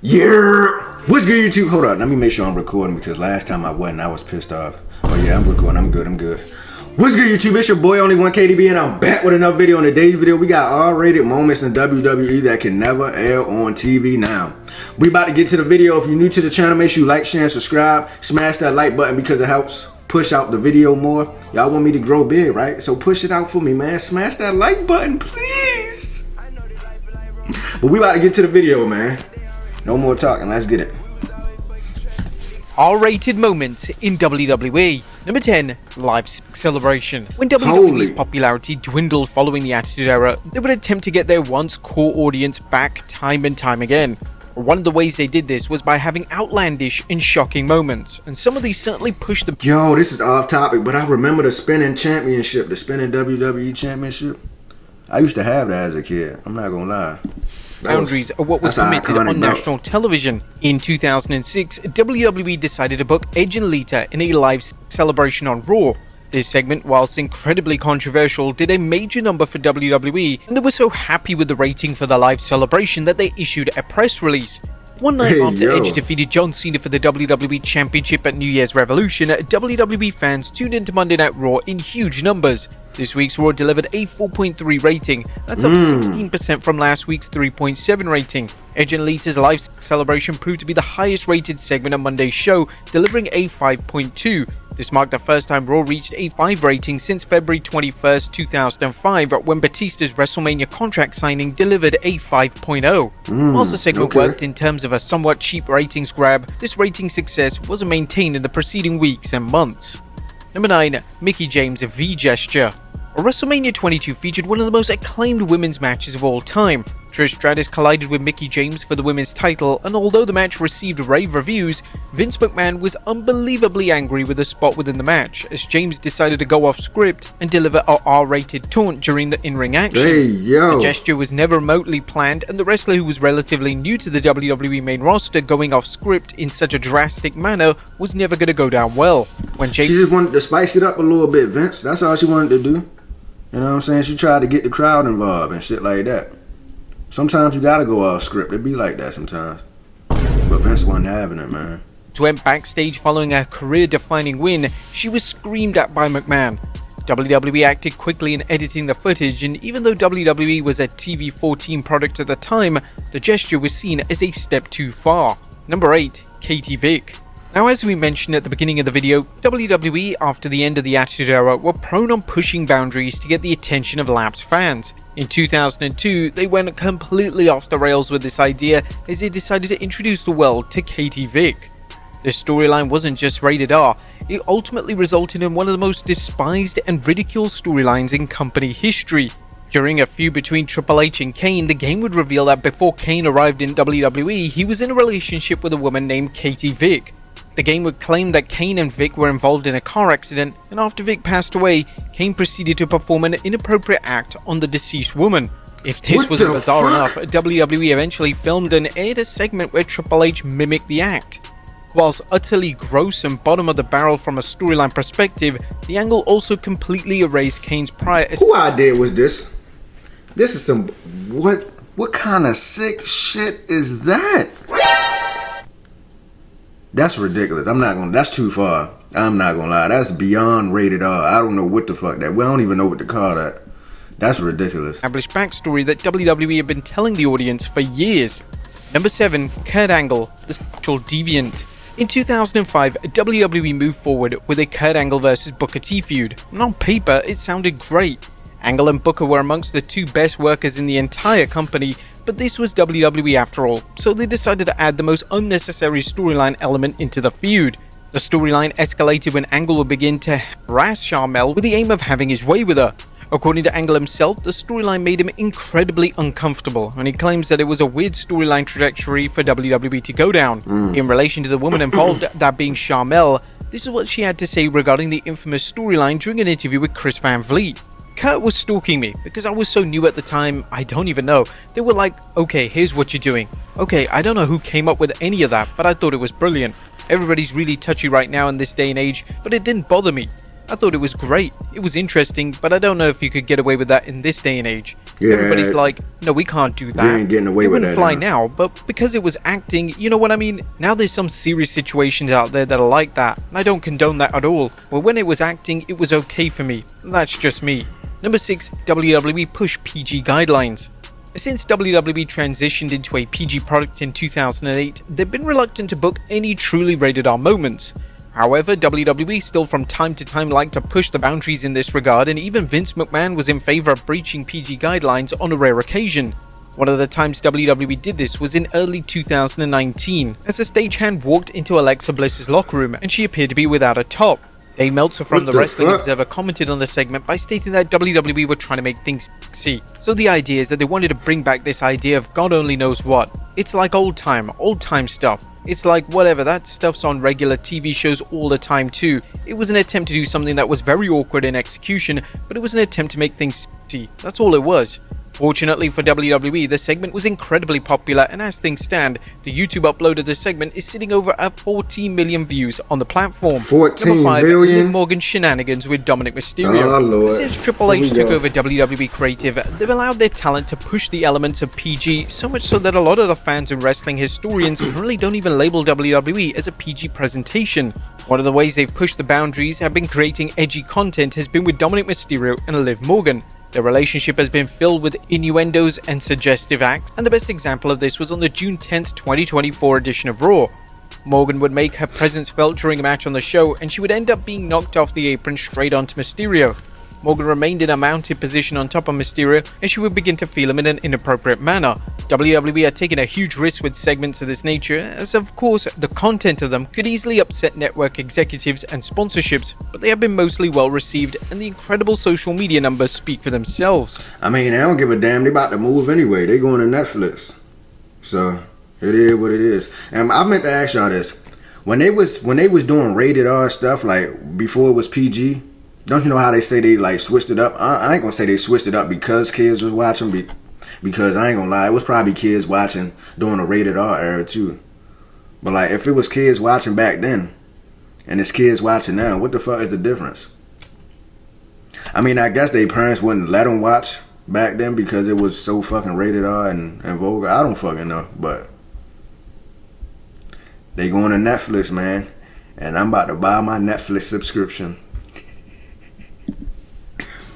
Yeah. What's good, YouTube? Hold on, let me make sure I'm recording because last time I wasn't. I was pissed off. Oh yeah, I'm recording. I'm good. What's good, YouTube? It's your boy Only One KDB, and I'm back with another video. In today's video, we got R-rated moments in WWE that can never air on TV now. We about to get to the video. If you're new to the channel, make sure you like, share, and subscribe. Smash that like button because it helps push out the video more. Y'all want me to grow big, right? So push it out for me, man. Smash that like button, please. But we about to get to the video, man. No more talking. Let's get it. R-rated moments in WWE. Number 10, Live Celebration. When WWE's popularity dwindled following the Attitude Era, they would attempt to get their once core audience back time and time again. One of the ways they did this was by having outlandish and shocking moments, and some of these certainly pushed the— Yo, this is off topic, but I remember the spinning championship, the spinning WWE championship. I used to have that as a kid. I'm not gonna lie. Boundaries of what was permitted on national television. In 2006, WWE decided to book Edge and Lita in a live celebration on Raw. This segment, whilst incredibly controversial, did a major number for WWE, and they were so happy with the rating for the live celebration that they issued a press release. One night after Edge defeated John Cena for the WWE Championship at New Year's Revolution, WWE fans tuned into Monday Night Raw in huge numbers. This week's Raw delivered a 4.3 rating. That's up 16% from last week's 3.7 rating. Edge and Lita's live celebration proved to be the highest rated segment on Monday's show, delivering a 5.2. This marked the first time Raw reached a 5 rating since February 21st, 2005, when Batista's WrestleMania contract signing delivered a 5.0. Whilst the segment worked in terms of a somewhat cheap ratings grab, this rating success wasn't maintained in the preceding weeks and months. Number 9, Mickie James' V-Gesture. WrestleMania 22 featured one of the most acclaimed women's matches of all time. Trish Stratus collided with Mickie James for the women's title, and although the match received rave reviews, Vince McMahon was unbelievably angry with the spot within the match, as James decided to go off script and deliver a R-rated taunt during the in-ring action. The gesture was never remotely planned, and the wrestler, who was relatively new to the WWE main roster, going off script in such a drastic manner was never going to go down well. When James— She just wanted to spice it up a little bit, Vince. That's all she wanted to do. You know what I'm saying? She tried to get the crowd involved and shit like that. Sometimes you gotta go off script. It be like that sometimes. But Vince wasn't having it, man. Went backstage following a career-defining win, she was screamed at by McMahon. WWE acted quickly in editing the footage, and even though WWE was a TV-14 product at the time, the gesture was seen as a step too far. Number 8, Katie Vick. Now, as we mentioned at the beginning of the video, WWE, after the end of the Attitude Era, were prone on pushing boundaries to get the attention of lapsed fans. In 2002, they went completely off the rails with this idea as they decided to introduce the world to Katie Vick. This storyline wasn't just rated R, it ultimately resulted in one of the most despised and ridiculed storylines in company history. During a feud between Triple H and Kane, the game would reveal that before Kane arrived in WWE, he was in a relationship with a woman named Katie Vick. The game would claim that Kane and Vick were involved in a car accident, and after Vick passed away, Kane proceeded to perform an inappropriate act on the deceased woman. If this wasn't bizarre enough, WWE eventually filmed and aired a segment where Triple H mimicked the act. Whilst utterly gross and bottom of the barrel from a storyline perspective, the angle also completely erased Kane's prior— Who idea was this? This is some— What kind of sick shit is that? That's ridiculous. That's too far. I'm not gonna lie. That's beyond rated R. I don't know what the fuck that. We don't even know what to call that. That's ridiculous. Established backstory that WWE have been telling the audience for years. Number 7, Kurt Angle, the sexual deviant. In 2005, WWE moved forward with a Kurt Angle vs Booker T feud, and on paper it sounded great. Angle and Booker were amongst the two best workers in the entire company, but this was WWE after all, so they decided to add the most unnecessary storyline element into the feud. The storyline escalated when Angle would begin to harass Sharmell with the aim of having his way with her. According to Angle himself, the storyline made him incredibly uncomfortable, and he claims that it was a weird storyline trajectory for WWE to go down. In relation to the woman involved, that being Sharmell, this is what she had to say regarding the infamous storyline during an interview with Chris Van Vliet. Kurt was stalking me because I was so new at the time, I don't even know. They were like, okay, here's what you're doing. Okay, I don't know who came up with any of that, but I thought it was brilliant. Everybody's really touchy right now in this day and age, but it didn't bother me. I thought it was great. It was interesting, but I don't know if you could get away with that in this day and age. Yeah, everybody's like, no, we can't do that. You ain't getting away with that. It wouldn't fly now, but because it was acting, you know what I mean? Now there's some serious situations out there that are like that, and I don't condone that at all. But when it was acting, it was okay for me. That's just me. Number 6, WWE push PG guidelines. Since WWE transitioned into a PG product in 2008, they've been reluctant to book any truly rated R moments. However, WWE still from time to time like to push the boundaries in this regard, and even Vince McMahon was in favor of breaching PG guidelines on a rare occasion. One of the times WWE did this was in early 2019, as a stagehand walked into Alexa Bliss's locker room and she appeared to be without a top. Dave Meltzer from the Wrestling Observer commented on the segment by stating that WWE were trying to make things sexy. So the idea is that they wanted to bring back this idea of God only knows what. It's like old time stuff. It's like whatever, that stuff's on regular TV shows all the time too. It was an attempt to do something that was very awkward in execution, but it was an attempt to make things sexy. That's all it was. Fortunately for WWE, the segment was incredibly popular, and as things stand, the YouTube upload of this segment is sitting over at 14 million views on the platform. 14 Number 5, million? Liv Morgan shenanigans with Dominic Mysterio. Oh, Lord. Since Triple H took over WWE Creative, they've allowed their talent to push the elements of PG, so much so that a lot of the fans and wrestling historians currently don't even label WWE as a PG presentation. One of the ways they've pushed the boundaries have been creating edgy content has been with Dominic Mysterio and Liv Morgan. Their relationship has been filled with innuendos and suggestive acts, and the best example of this was on the June 10th, 2024 edition of Raw. Morgan would make her presence felt during a match on the show, and she would end up being knocked off the apron straight onto Mysterio. Morgan remained in a mounted position on top of Mysterio, and she would begin to feel him in an inappropriate manner. WWE are taking a huge risk with segments of this nature, as of course the content of them could easily upset network executives and sponsorships, but they have been mostly well received, and the incredible social media numbers speak for themselves. I mean, I don't give a damn. They about to move anyway. They going to Netflix, so it is what it is. And I meant to ask y'all this: when they was doing rated R stuff, like before it was PG. Don't you know how they say they like switched it up? I ain't gonna say they switched it up because kids was watching, because I ain't gonna lie, it was probably kids watching during the rated R era too. But like, if it was kids watching back then, and it's kids watching now, what the fuck is the difference? I mean, I guess their parents wouldn't let them watch back then because it was so fucking rated R and vulgar. I don't fucking know, but they going to Netflix, man, and I'm about to buy my Netflix subscription.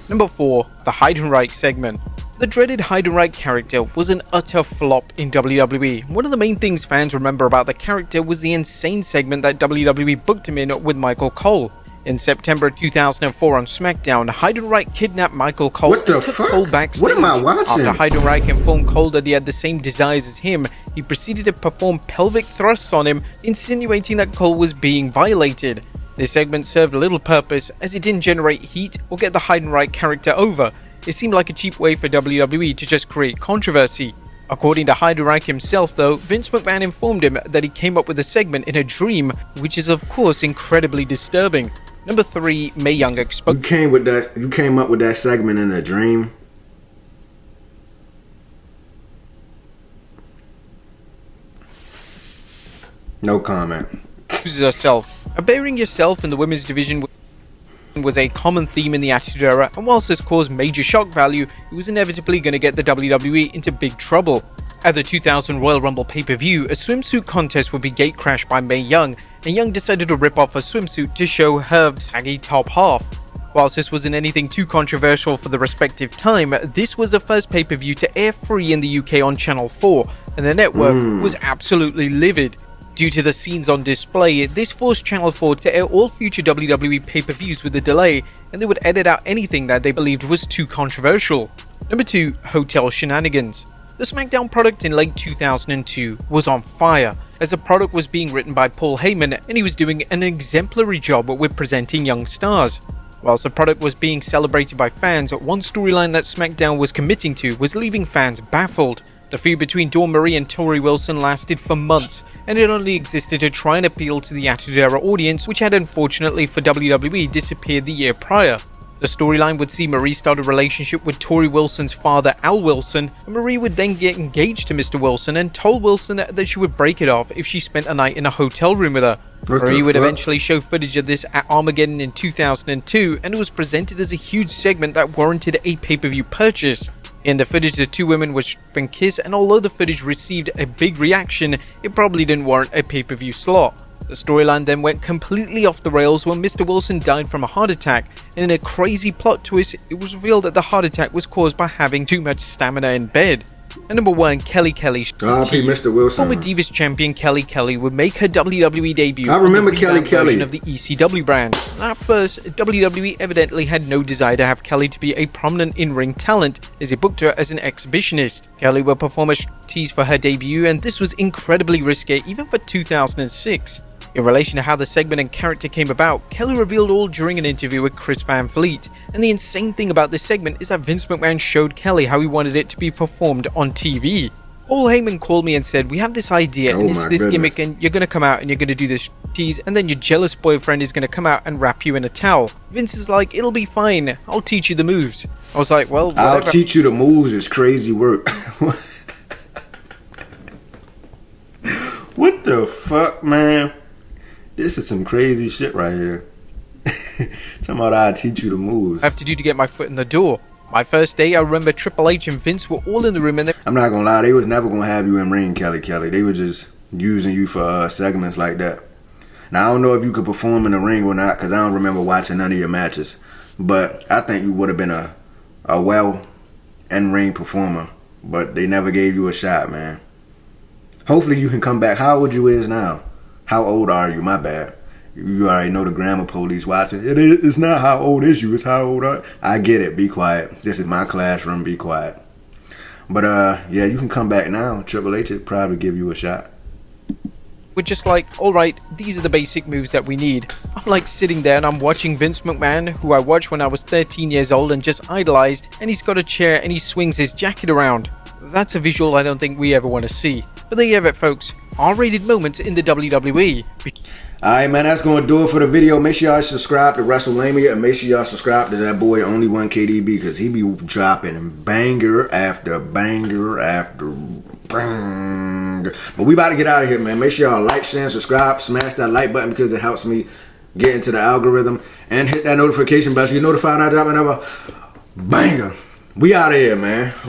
Number 4, the Heidenreich segment. The dreaded Heidenreich character was an utter flop in WWE. One of the main things fans remember about the character was the insane segment that WWE booked him in with Michael Cole. In September 2004 on SmackDown, Heidenreich kidnapped Michael Cole and took Cole backstage. What am I watching? After Heidenreich informed Cole that he had the same desires as him, he proceeded to perform pelvic thrusts on him, insinuating that Cole was being violated. This segment served little purpose as it didn't generate heat or get the Heidenreich character over. It seemed like a cheap way for WWE to just create controversy. According to Heidenreich himself though, Vince McMahon informed him that he came up with the segment in a dream, which is of course incredibly disturbing. Number 3, Mae Young exposed. You came up with that segment in a dream? No comment. Herself. Burying yourself in the women's division was a common theme in the Attitude Era, and whilst this caused major shock value, it was inevitably going to get the WWE into big trouble. At the 2000 Royal Rumble pay-per-view, a swimsuit contest would be gatecrashed by Mae Young, and Young decided to rip off her swimsuit to show her saggy top half. Whilst this wasn't anything too controversial for the respective time, this was the first pay-per-view to air free in the UK on Channel 4, and the network was absolutely livid. Due to the scenes on display, this forced Channel 4 to air all future WWE pay-per-views with a delay, and they would edit out anything that they believed was too controversial. Number 2, Hotel Shenanigans. The SmackDown product in late 2002 was on fire, as the product was being written by Paul Heyman and he was doing an exemplary job with presenting young stars. Whilst the product was being celebrated by fans, one storyline that SmackDown was committing to was leaving fans baffled. The feud between Dawn Marie and Tori Wilson lasted for months, and it only existed to try and appeal to the Attitude Era audience, which had unfortunately for WWE disappeared the year prior. The storyline would see Marie start a relationship with Tori Wilson's father, Al Wilson, and Marie would then get engaged to Mr. Wilson and told Wilson that she would break it off if she spent a night in a hotel room with her. WWE would eventually show footage of this at Armageddon in 2002, and it was presented as a huge segment that warranted a pay-per-view purchase. In the footage, the two women would strip and kiss, and although the footage received a big reaction, it probably didn't warrant a pay-per-view slot. The storyline then went completely off the rails when Mr. Wilson died from a heart attack, and in a crazy plot twist, it was revealed that the heart attack was caused by having too much stamina in bed. And number 1, Kelly Kelly. Mr. Wilson. Former Divas champion Kelly Kelly would make her WWE debut. I remember Kelly Kelly of the ECW brand. At first, WWE evidently had no desire to have Kelly to be a prominent in-ring talent, as it booked her as an exhibitionist. Kelly would perform a tease for her debut, and this was incredibly risque even for 2006. In relation to how the segment and character came about, Kelly revealed all during an interview with Chris Van Fleet, and the insane thing about this segment is that Vince McMahon showed Kelly how he wanted it to be performed on TV. Paul Heyman called me and said, "We have this idea, and it's this gimmick, and you're going to come out and you're going to do this tease, and then your jealous boyfriend is going to come out and wrap you in a towel." Vince is like, "It'll be fine, I'll teach you the moves." I was like, well, whatever. I'll teach you the moves is crazy work. What the fuck, man? This is some crazy shit right here. Talking about I'll teach you the moves. I have to do to get my foot in the door. My first day, I remember Triple H and Vince were all in the room, and I'm not gonna lie, they was never gonna have you in ring, Kelly Kelly. They were just using you for segments like that. Now I don't know if you could perform in the ring or not, because I don't remember watching none of your matches. But I think you would have been a well in-ring performer. But they never gave you a shot, man. Hopefully you can come back. How old you is now? How old are you? My bad. You already know the grammar police watching. It's not how old is you, it's how old are you. I get it. Be quiet. This is my classroom. Be quiet. But yeah, you can come back now. Triple H would probably give you a shot. We're just like, alright, these are the basic moves that we need. I'm like sitting there and I'm watching Vince McMahon, who I watched when I was 13 years old and just idolized, and he's got a chair and he swings his jacket around. That's a visual I don't think we ever want to see. But there you have it, folks. R-rated moments in the WWE. Alright, man, that's going to do it for the video. Make sure y'all subscribe to WrestleMania, and make sure y'all subscribe to that boy Only One KDB, because he be dropping banger after banger after banger. But we about to get out of here, man. Make sure y'all like, share, and subscribe. Smash that like button because it helps me get into the algorithm. And hit that notification bell so you're notified when I drop another banger. We out of here, man.